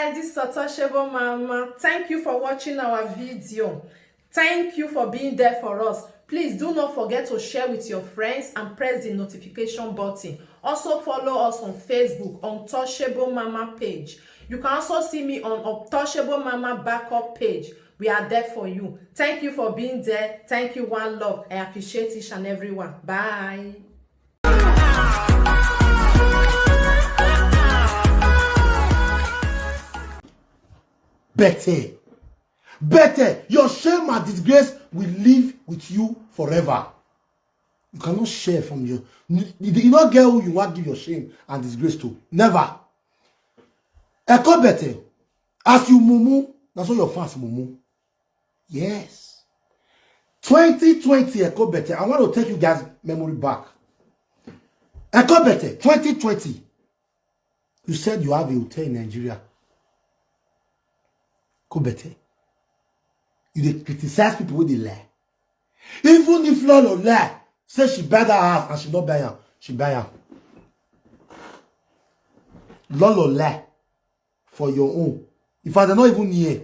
guys, this is Untouchable Mama. Thank you for watching our video. Thank you for being there for us. Please do not forget to share with your friends and press the notification button. Also follow us on Facebook, Untouchable Mama page. You can also see me on Untouchable Mama backup page. We are there for you. Thank you for being there. Thank you, one love. I appreciate each and everyone. Bye. Better, your shame and disgrace will live with you forever. You cannot share from you not get who you want to give your shame and disgrace to. Never. Echo better. As you mumu, that's all your fans mumu. Yes. 2020 Echo better. I want to take you guys' memory back. Echo better. 2020. You said you have a hotel in Nigeria. Echo better. You dey criticize people when they lie. Even if Lolo lie, say she buy that house and she not buy am, she buy am. Lolo lie for your own. If I not even here.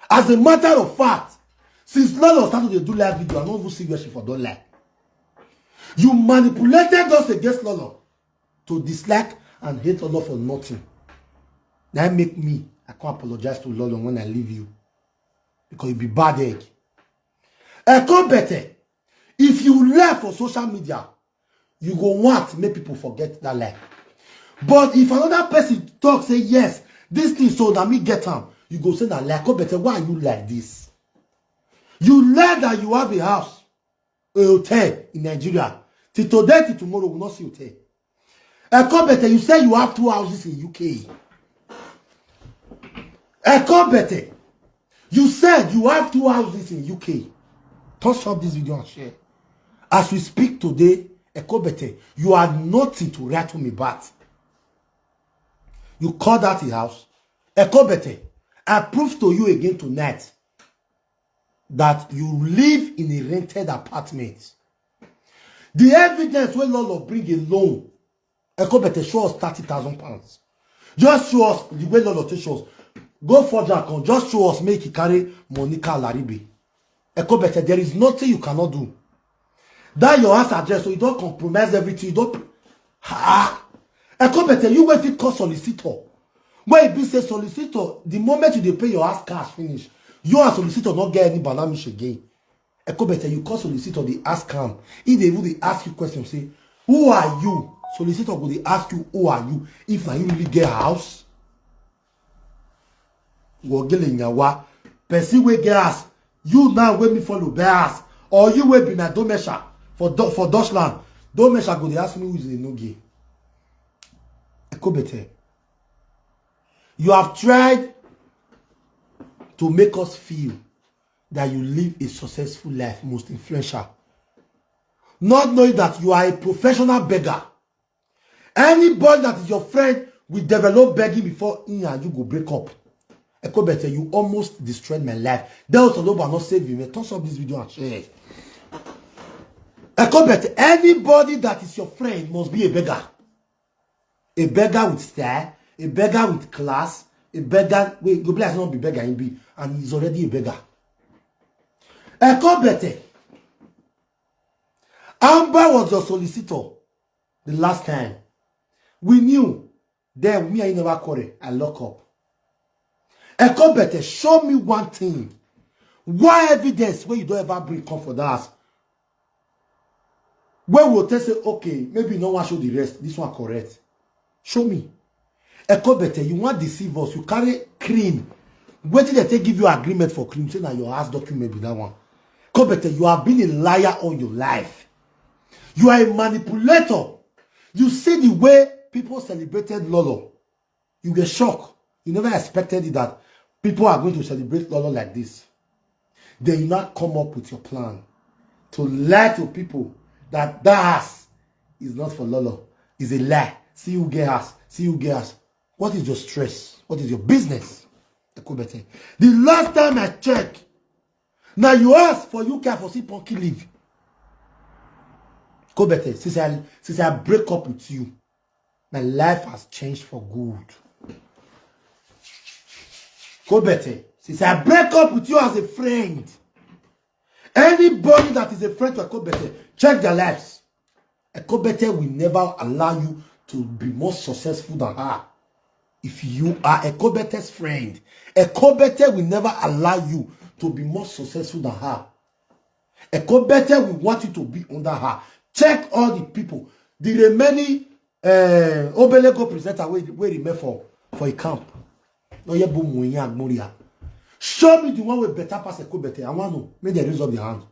As a matter of fact, since Lolo started to do live video, I don't even see where she for don't lie. You manipulated us against Lolo to dislike and hate Lolo for nothing. That make me, I can't apologize to Lolo when I leave you. Because you be bad egg. Come better. If you lie for social media, you go want to make people forget that lie. But if another person talk, say yes, this thing so that me get them, you go say that lie. Come better, why are you like this? You lie that you have a house, a hotel in Nigeria. Till today, till tomorrow, we will not see hotel. Come better, you say you have 2 houses in UK. Come better. You said you have 2 houses in UK. Thumbs up this video and share. As we speak today, Ekobete, you are nothing to write to me back. You call that a house. Ekobete, I prove to you again tonight that you live in a rented apartment. The evidence when Lolo bring a loan, Ekobete show us £30,000. Just show us the way Lolo shows us. Go for Jack, just show us, make it carry Monica Laribe. Echo better, there is nothing you cannot do. That your house address, so you don't compromise everything. You don't. Echo better, you wait it call solicitor. When it be say solicitor, the moment you pay your house cash finish, you and solicitor not get any banamish again. Echo better, you call solicitor, they ask him. If they ask you questions, say, who are you? Solicitor will they ask you, who are you? If now you really get a house. Person we get you now when me follow bears or you will be na domesha for Deutschland. Domesha go they ask me who is Enogie. Ekobete. You have tried to make us feel that you live a successful life, most influential. Not knowing that you are a professional beggar. Anybody that is your friend will develop begging before you go break up. Ekobete, you almost destroyed my life. There was a lot not saving me. Thumbs up this video and share. Ekobete, anybody that is your friend must be a beggar. A beggar with style, a beggar with class, a beggar. Wait, go bless not be beggar in B, and he's already a beggar. Ekobete, Amber was your solicitor the last time. We knew. Then me, I never call it. I lock up. Ekobete, show me one thing. Why evidence when you don't ever bring comfort us? When we'll tell say, okay, maybe no one show the rest. This one correct. Show me. Ekobete, you want to deceive us. You carry cream. Wait till they give you agreement for cream. Say that your ass document be that one. Ekobete, you have been a liar all your life. You are a manipulator. You see the way people celebrated Lolo. You get shocked. You never expected it that people are going to celebrate Lolo like this. Then you not come up with your plan to lie to people that ass is not for Lolo. It's a lie. See who get ass. See who get ass. What is your stress? What is your business? The last time I checked, now you ask for UK for see punky leave. Ekobete, since I break up with you, my life has changed for good. Kobete, since I break up with you as a friend, anybody that is a friend to Ekobete, check their lives. Ekobete will never allow you to be more successful than her. If you are Ekobete's friend, Ekobete will never allow you to be more successful than her. Ekobete will want you to be under her. Check all the people. The remaining Obelego presenter where remain for a camp. No, show me the one with better pass Ekobete. I want to make the raise of the hand.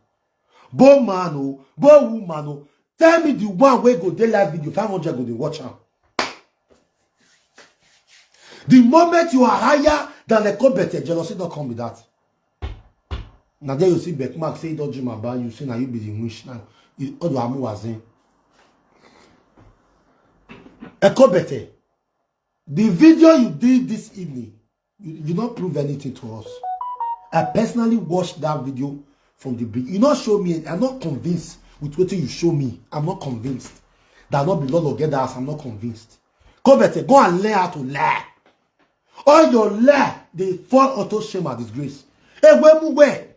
Bo man, bo woman. Tell me the one where go dey live video 500 go dey watch am. The moment you are higher than Ekobete, jealousy don't come with that. Now there you see Beckmark say don't dream about you, say now you be the wish now. All the amu was in. Ekobete, the video you did this evening, you did not prove anything to us. I personally watched that video from the beginning. You not show me, I'm not convinced with what you show me. I'm not convinced. That not be Lolo get that. I'm not convinced. Ekobete, go and learn how to lie. All your lie, they fall auto shame and disgrace. Hey, where?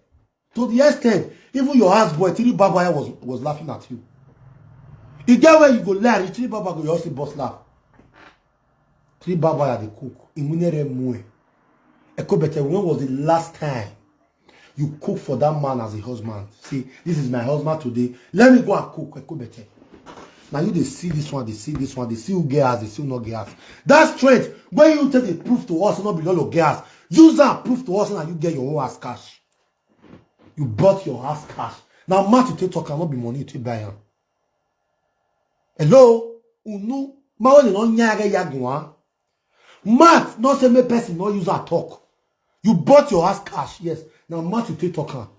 To the extent, even your houseboy, Tiri Babaya was laughing at you. You get where you go lie, Tiri Babaya go, you also boss laugh. Tiri Babaya, the cook. Imunere mue. Ekobete, when was the last time you cook for that man as a husband? See, this is my husband today. Let me go and cook. Ekobete. Now you they see this one, they see this one, they see who gas, they see who not gas. That's straight. When you take the proof to us, not be all of gas. Use that proof to us and you get your own ass cash. You bought your ass cash. Now match you take talk cannot be money you take buy him. Hello? Unu? Ma no nyaga yagwa. Matt, not say me person, no use that talk. You bought your ass cash, yes. Now match you take talk.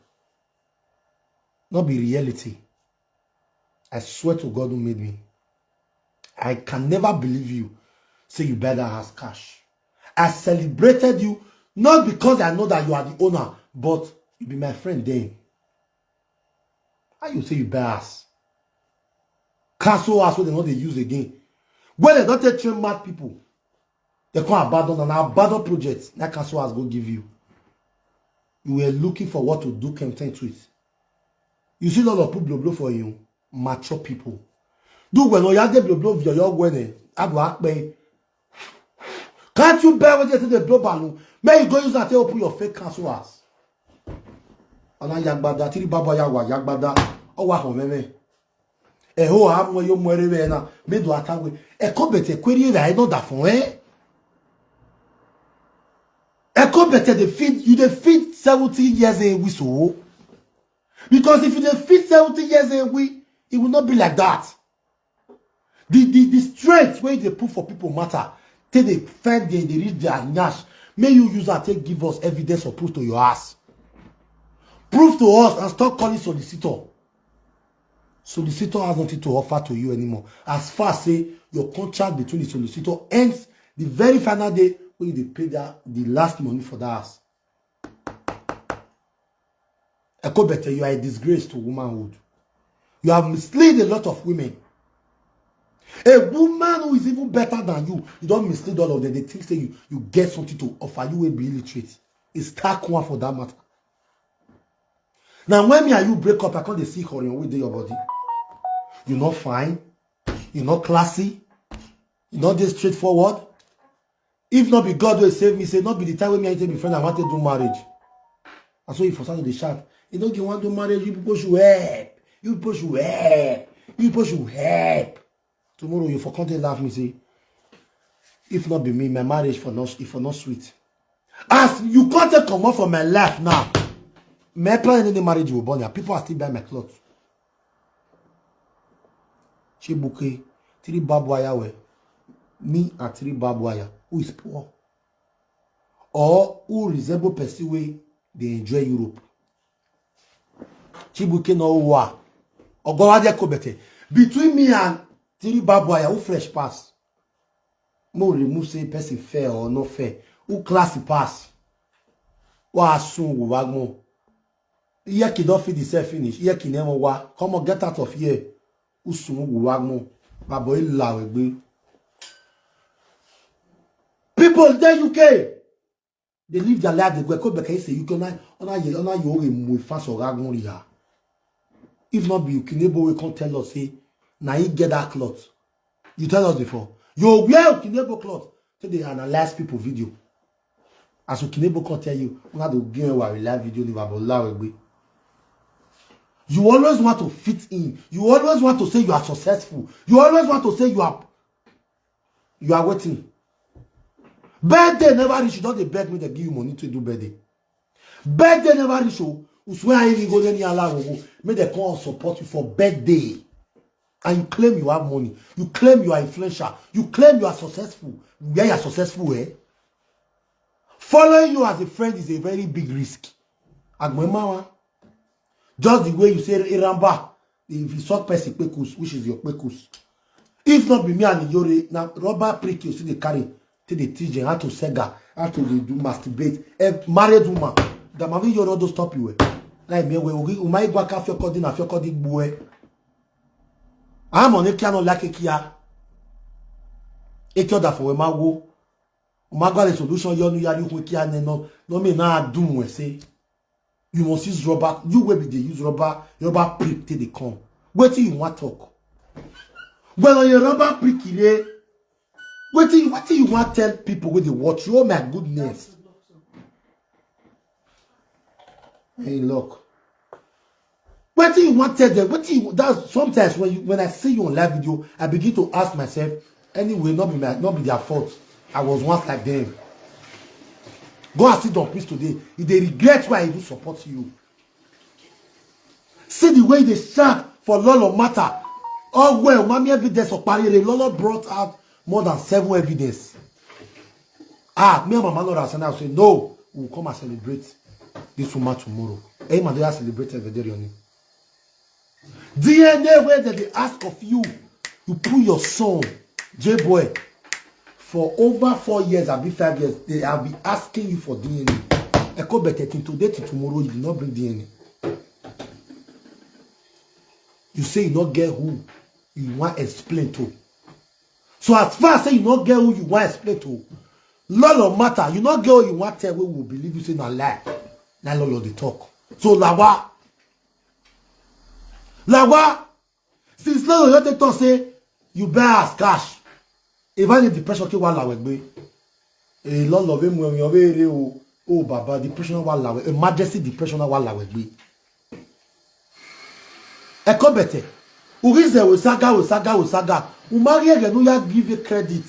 Not be reality. I swear to God who made me. I can never believe you. Say you better ask cash. I celebrated you, not because I know that you are the owner, but you be my friend then. How you say you better ask? Cancel us what they know they use again. When they don't take train mad people, they can't abandon and abandon projects. That cancel us go give you. You were looking for what to do content with. You see a lot of people blow for you. Mature people. Do when you have the blow of your when can't you bear with the blow balloon? May you go use that to open your fake cancel ass. And I yagbada, tiri baba yawa yagbada, owa homeme. Eho am yo mwere na me do atawe. Ekobete kweri ra no da fun Ekobete the feed you the feed 70 years a we so. Because if you the feed 70 years a we, it will not be like that. The strength where they put for people matter. Till they find they reach their nyash. May you use that to give us evidence or proof to your ass. Prove to us and stop calling solicitor. Solicitor has nothing to offer to you anymore. As far as say your contract between the solicitor ends the very final day when you pay the last money for that ass. Ekobete, you are a disgrace to womanhood. You have misled a lot of women. A woman who is even better than you don't mislead all of them. They think say you get something to offer. You will be illiterate. It's stark one for that matter. Now when me and you break up, I can't see her in with your body. You're not fine. You're not classy. You're not this straightforward. If not be God will save me, say not be the time when me and you be friends, I want to do marriage. And so if for started the shout, you don't want to do marriage, you people should help. You people should help. You people should help. Tomorrow you for content laugh me say, if not be me, my marriage for not sweet. As you can't come off from my life now. My plan in the marriage will burn. People are still buying my clothes. Chibuke, three babwaya we. Me and three babwaya. Who is poor? Or who resemble person way they enjoy Europe. Chibuke no wa. Ogowade Ekobete. Between me and three babwaya, who fresh pass? Mo remove say person fair or not fair. Who classy pass? Wa soon wagmo. Here ki don't feed himself finish. Here ki never wa. Come on, get out of here. Who soon wagmo. Baboy lawe. People in the UK, They live their life. They go back and say you can on you fast or ragon. If not be you Kinebo, we can't tell us say now you get that cloth. You tell us before. You wear Kinebo cloth. So they analyze people video. As Kinebo can't tell you, we have to give a live video You always want to fit in. You always want to say you are successful. You always want to say you are waiting. Birthday never reach. You don't beg me to give you money to do birthday. Birthday never reach. You swear I go any allow. May they come and support you for birthday. And you claim you have money. You claim you are influential. You claim you are successful. Where you are successful, eh? Following you as a friend is a very big risk. Agmemawa. Just the way you say Iramba, if you saw person pekus, which is your pekus. If not be me and Yore, now rubber prick you see they carry to the teaching how to sega, how to do masturbate. A married woman, the mavi Yore don't stop you. Like me, we might go after your coding, after your coding boy. I'm on a piano like a kia. A kia that for a mago. Magwa the solution, you are you kia no me na doom we say. You must use rubber. You will be they use rubber prick till they come. Wait till you want talk. Well, on your rubber prick, what do you want tell people when they watch you? Oh my goodness. Hey, look. What do you want tell them? What do you that's sometimes when I see you on live video, I begin to ask myself, anyway, not be their fault. I was once like them. Go and sit on peace today. If they regret why I even support you. See the way they shout for Lolo matter. Oh well, mommy evidence of Parire. Lolo brought out more than 7 evidence. Me and Mama Lord and I say, no, we'll come and celebrate this woman tomorrow. Hey, man, they are celebrating every day on it. DNA where they ask of you, you put your son, J-Boy, for over 4 years, I'll be 5 years, they will be asking you for DNA. Eko better today to tomorrow, you do not bring DNA. You say you not get who you want to explain to. So as far as say you not get who you want to explain to, Lolo matter, you not get who you want to tell, we will believe you say not lie. Now Lolo they talk. So Lawa, since Lolo you talk say you bear as cash. Even the depression ki wa lawe gbe. Lolo we mu yan we re o baba depression wa lawe, emergency depression wa lawe gbe. E ko bete. Urize we saga. Umari ege no ya give a credit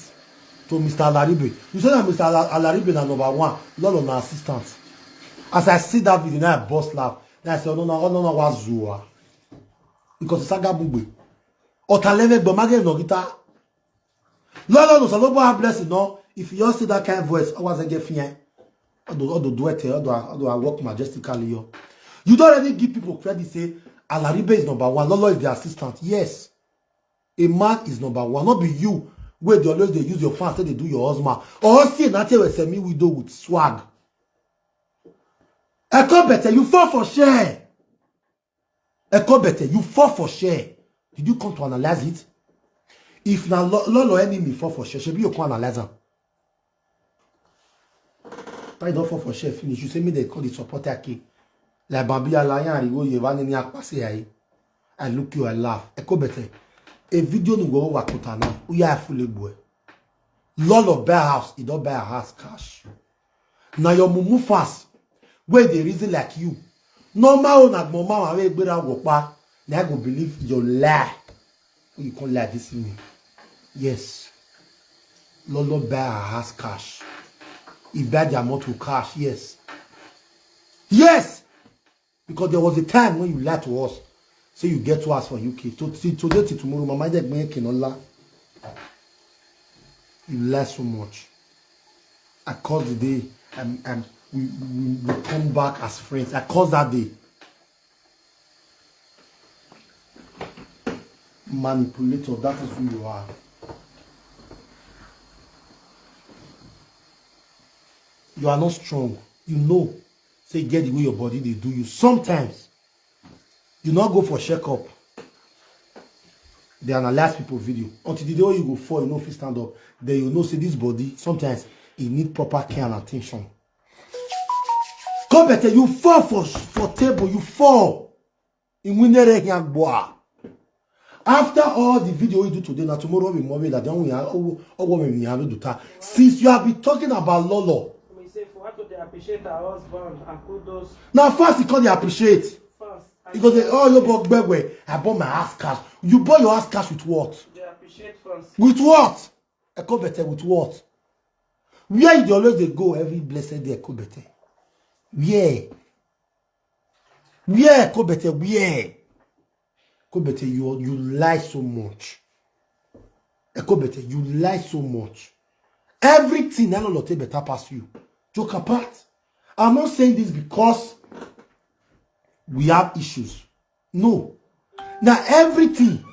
to Mr. Alaribe. You say that Mr. Alaribe na number 1, Lolo na assistant. As I see that video now I burst laugh. Then I say no wa zuwa. Because saga bugbe. Otaleve gbo mage no gita. Lolo no salobo have blessing no. If you just see that kind of voice, I was get fear. I do it. I walk majestically. You don't already give people credit. Say Alaribe is number 1. Lolo is the assistant. Yes, a man is number 1. Not be you. Where they always they use your fans say they do your husband. Or see that we semi widow with swag. I come better. You fall for share. I come better. You fall for share. Did you come to analyze it? If now Lolo enemy fall for share, you can analyze them. I don't fall for share finish. You say me they call the supporter key. Like Bambi Alayan, you go you van any akpase. I look you, I laugh. I come better. A video no go over kutana. We are fully boy. Lolo buy house, he don't buy a house cash. Now your mumu fast. Where they reason like you. Normal na mama we gbera wo pa. Now I go believe your lie. You can't lie this in me. Yes. Lolo buy a house cash. He buy the amount of cash. Yes. Yes. Because there was a time when you lied to us. Say you get to us for UK. Today to tomorrow, my mind cannot lie. You lie so much. I call the day and we come back as friends. I call that day. Manipulator, that is who you are. You are not strong. You know. Say get the way your body they do you. Sometimes you not go for check-up. They analyze people video. Until the day when you go fall, you know if you stand up. Then you know say this body sometimes it need proper care and attention. Come better, you fall for table, you fall. In winere here, boy. After all the video we do today, now tomorrow we more that don't we have we have to do. Since you have been talking about Lolo. We say for what they appreciate our husband and kudos. Now first because they appreciate. First. Because they you bought Begwe, I bought my ass cash. You bought your ass cash with what? They appreciate first. With what? Ekobete with what? Where you always they go every blessed day, Ekobete? Where? Where, Ekobete? Where? Ekobete, you lie so much. Ekobete, you lie so much. Everything I know better pass you. Joke apart. I'm not saying this because we have issues. No. Now everything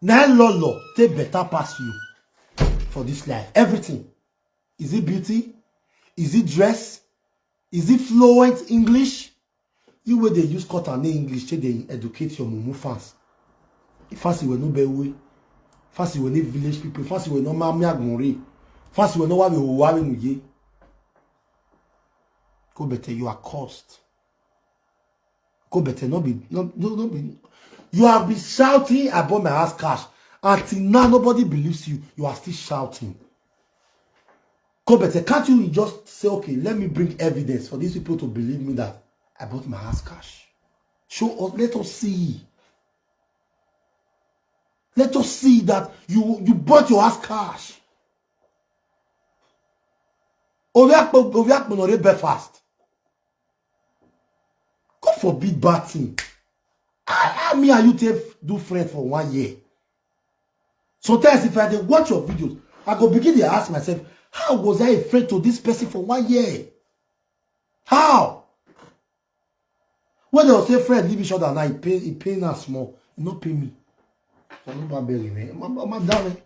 now Lolo take better pass you for this life. Everything. Is it beauty? Is it dress? Is it fluent English? You where they use cut and English, they educate your mumu fans. Fancy we no bewe. Fancy we no village people. Fancy we no mami agmori. Fancy we no wa we muye. Go better, you are cursed. Go better, no be. You have been shouting about my house cash. Until now, nobody believes you. You are still shouting. Go better, can't you just say, okay, let me bring evidence for these people to believe me that I bought my house cash? Show us, let us see. Let us see that you bought your house cash. Oviak Belfast. God forbid bad thing. I mean, you do friends for 1 year. Sometimes if I dey watch your videos, I go begin to ask myself, how was I a friend to this person for 1 year? How? When they will say friend leave each other now, he pay now small. He not pay me. So I'm not begging, man. I'm down.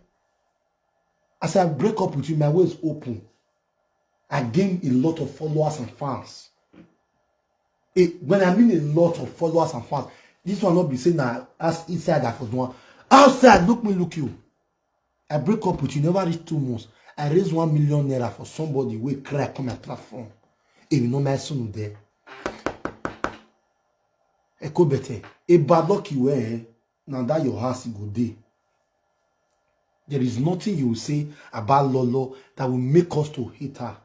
As I break up with you, my way is open. I gain a lot of followers and fans. When I mean a lot of followers and fans, this one not be saying that as inside that was one. Outside, look me, look you. I break up with you, never reach 2 months. I raise 1 million naira for somebody who crack on my platform. And you know my son there. Eko better. A bad luck you wear, now that your house go day. There is nothing you will say about Lolo that will make us to hate her.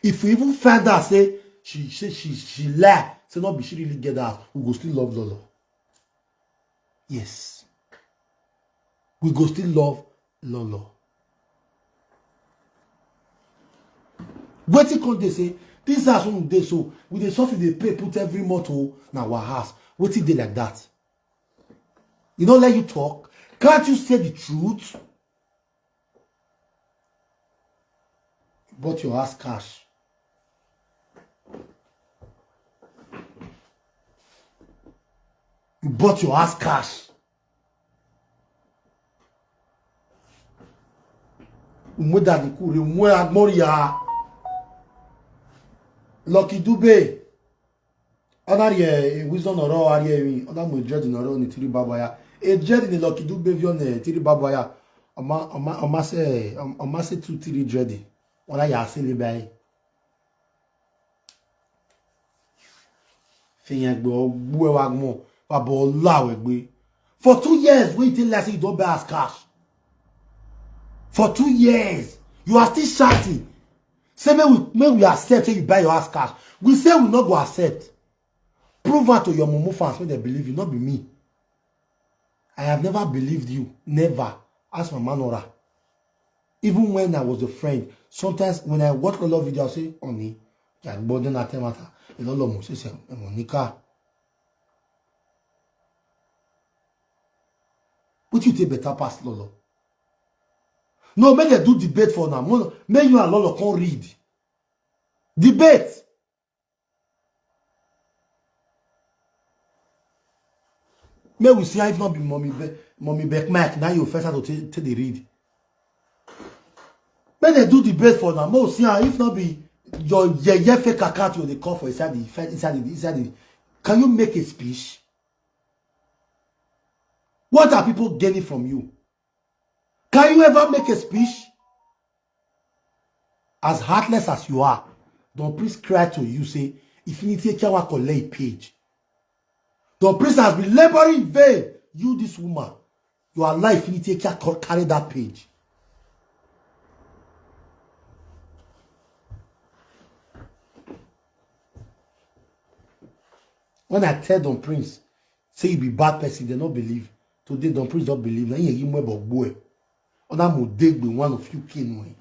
If we even find out, say she lie, say not be she really get out, we go still love Lolo. Yes. We go still love Lolo. Wetin come dey say this house one dey so we dey suffer dey pay put every month na our house. Wetin dey like that? You don't let you talk. Can't you say the truth? You bought your house cash. You bought your house cash. Lucky Dube. Onarie wisdom oro ari ona mo dread in oro ni tiri babaya. E dread ni Lucky Dube vion tiri babaya. Oma se 2-3 dread. Ona ya se le bai. Fiyan gbe ogbu e wa gmo baba olawe gbe. For 2 years we till last you don't buy as cash. For 2 years you are still shouting. Say may we accept say you buy your house cash. We say we not go accept. Prove that to your mumu fans when they believe you, not be me. I have never believed you. Never. Ask my manora. Even when I was a friend, sometimes when I watch a lot of videos, I say, Oni, you're boarding at matter. You know, Lomo say, Monica. Would you take better past Lolo? No, make they do debate for now. Make you and Lolo can't read. Debate. May we see how if not be mommy back Mike. Now you first have to take the read. May they do debate for now. May we see how if not be your fake account you they call for inside the. Can you make a speech? What are people gaining from you? Can you ever make a speech? As heartless as you are, don't please cry to you say Infinity Ekia collect page. The priest has been laboring in vain. You, this woman, you are alive. Infinity Ekia carry that page. When I tell Don Prince, say you be bad person, they don't believe. Today, Don Prince don't believe. Now you give me a boy. On that mo dig be one of you king.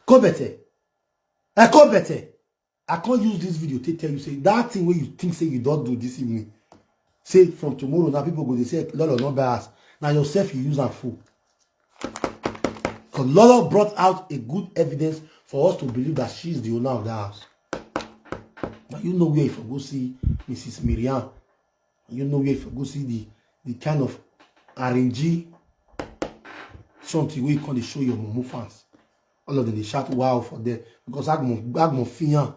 Go better. I go better. I can't use this video to tell you, say, that thing where you think, say, you don't do this evening. Say, from tomorrow, now people go, they say, Lolo, not bias. Now yourself, you use and fool. Because Lolo brought out a good evidence for us to believe that she is the owner of the house. Now, you know where if you go see Mrs. Miriam, you know where if you go see the kind of RNG, something where you can show your Momo fans. All of them, they shout wow for them. Because Agmo Fian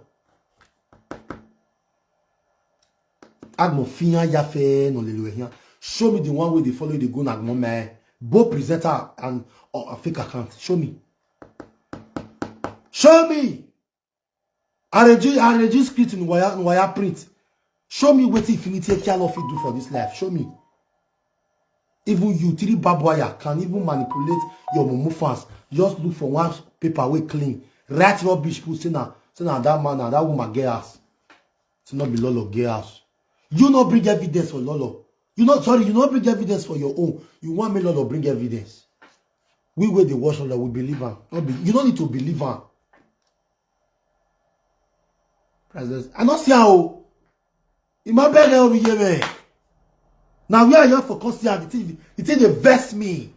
Yafe no lelo here. Show me the one where they follow the go Agmo man. Both presenter and a fake account. Show me. Show me. RNG script in wire print. Show me what Infinity Ekia of do for this life. Show me. Even you, 3 barbed wire, can even manipulate your Momo fans. Just look for one paper way clean. Write rubbish, put say na that man and that woman get ass. It's not be Lolo get ass. You not bring evidence for Lolo. You not bring evidence for your own. You want me Lolo bring evidence. We where they watch Lolo, we believe her. You don't need to believe her. President, I not see how. In my bed over here. Now we are here for constantly. The thing they vex me.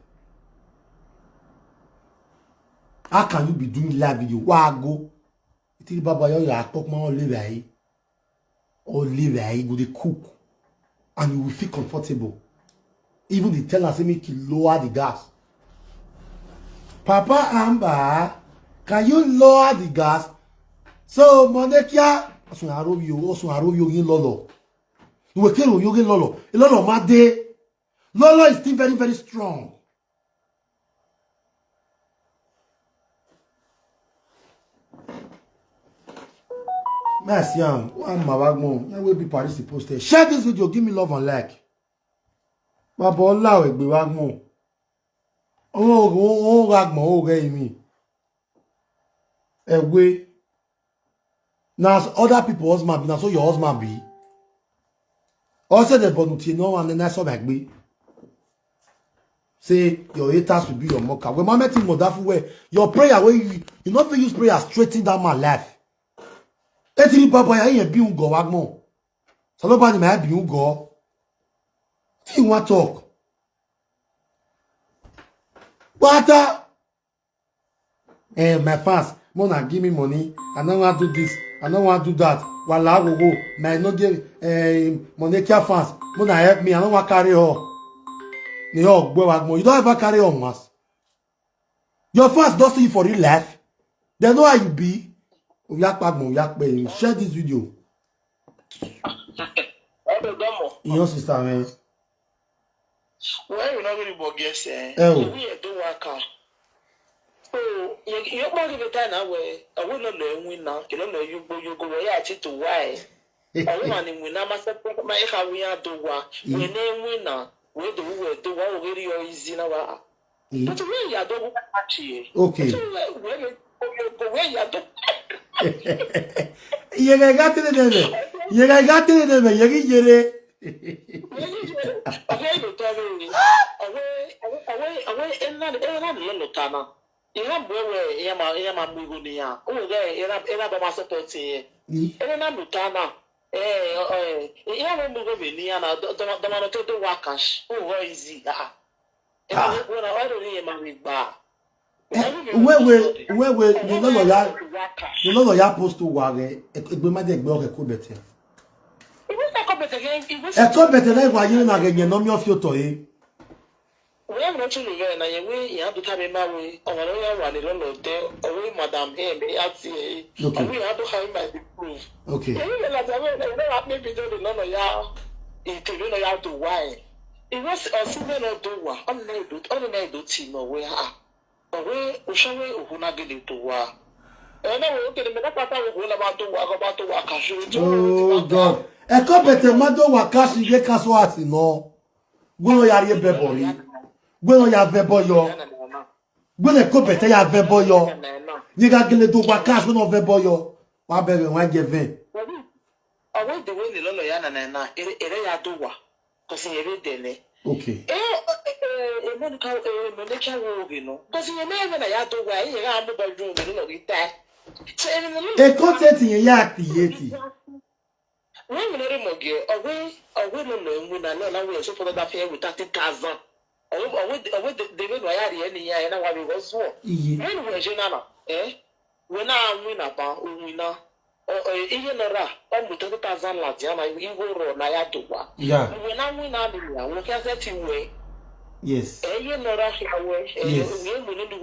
How can you be doing live video? Why go? You think Baba you talk more live here. Or live here, go the cook. And you will feel comfortable. Even the teller say make you lower the gas. Papa Amber, can you lower the gas? So Monekia, also arrow you in Lolo. You will kill you Lolo. Lolo Made. Lolo is still very, very strong. Merci, one Mavagmo. Now will be Paris posted. Share this video, give me love and like. Baba Allah will be Wagmo. Oh, Wagmo, okay, me. Away. Now, other people husband be, now so your husband be. Also, the bonuti no and then I saw back be. Say your haters will be your mocker. When my meeting wonderful way, your prayer where you not to use prayer straighten down my life. Etiri papa ya yen bi ungo wagmo. So nobody may be ungo. See what talk. What? My fans, Mona give me money. I don't want to do this. I don't want to do that. While I will go, may not give Monekia fans. Mona help me. I don't want to carry her. You don't ever carry on once. Your fans don't see you for real life. They know how you be. Share this video. Your sister, man. Why you not really bogus? We do work out. So you probably the time now where I will not know win now. You don't know you go where I to why. I want to win. I must my how we are do work. We name winner. We do what really easy now. But we are doing actually. Okay. Where you are You got it in there. You got it in there. You get it. Where you know ya post to wage egbema de egbe o ko bete e ko bete na wa yin na genye no mi ofioto e we am not really na ye we ya do tabe ma we o won ya wa ni Lolo de o we madam here me at e o we have to have my proof. Okay. You know that maybe do Lolo ya e te no ya do why it was a single no do wa on na do ti no we ha o we o shawe o huna gele to wa Oh God. E ko bete mado wakashi ye kaso ati no. Gbono ya rie bebo ri. Gbono ya vebo yo. Gbono ko bete ya vebo yo. Ni ga gele do wakashi no vebo yo. Wa bebe wa je ven. Owo de we ni Lolo ya na ere ya do wa. Ko si ere dele. Okay. Monica wo bi no. Ko si eme na ya do wa, ye ga mo bedroom ni Lolo ita. E content yen ya create. When we know Enogie, away no enwi na na we so for that fair with 30,000. Away the way why are any ya na wa we go so. When we jenana, we na win about we na ihe nora o mu 30,000 la dia na iwo ro na ya dowa. Yeah. We na win na me ya we can set we. Yes. Ihe nora hiawe, Yes. we mo no do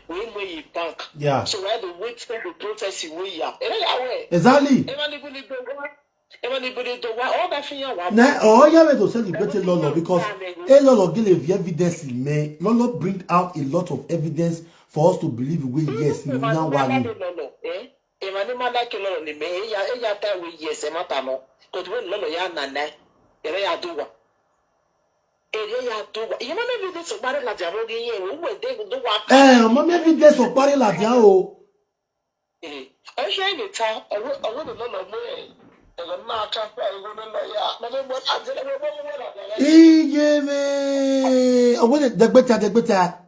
we mo yi bank. Yeah. So why the wait for the process we ya. Ya we. Exactly. Na oh yeah we to celebrate Lolo because a Lolo give evidence in me. Lolo bring out a lot of evidence for us to believe we yes in now one. Emani mala ke Lolo ni me ya ta we yes e mata no. Ko to Lolo ya nana. Ere ya duwa. Ere ya duwa. You know evidence so bare la jaro ge yen we de do wa. Mo evidence so pare la dia o. O se ni ta owo no Lolo mo Ije me. Owo de degbeta.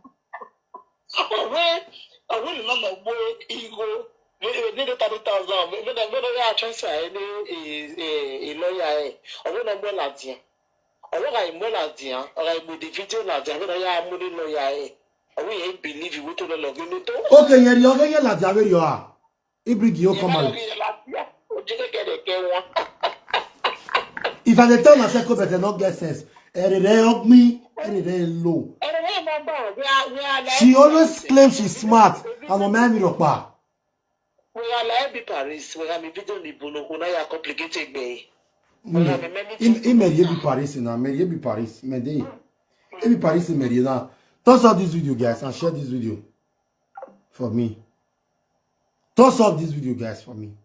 Awe ni mama gbo igo ni 30,000 me ya transfer ni lawyer e. Owo no gbo la dia. Owo ga imo la dia, ora igbo di video la dia, me ya mu ni lawyer e. Owo ye believe we to Lolo gbe ni to. Okay, yeri o ge la dia we yo a. Ibrigi o come out. If I dey tell myself go better not get sense, ere help me, ere low. She always claims she's smart, and on me ropa. We are like Paris, we have a video ni bono kuna ya complicated be. Imerie bi Paris na, merie bi Paris, mede. Ebi Paris merie na. Toss up this video guys and share this video for me. Toss up this video guys for me.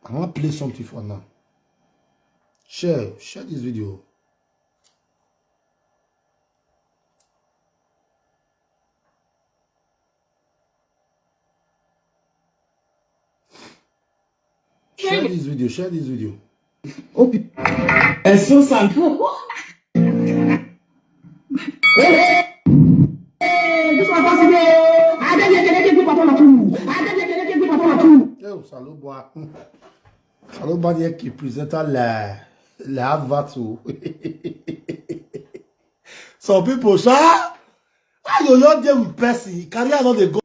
I want to play something for now. Share this video. Share this video. Okay. It's so sad. Saloba dit qui présente la advertu. Some people, sir, how you not deal with person? Career not the go.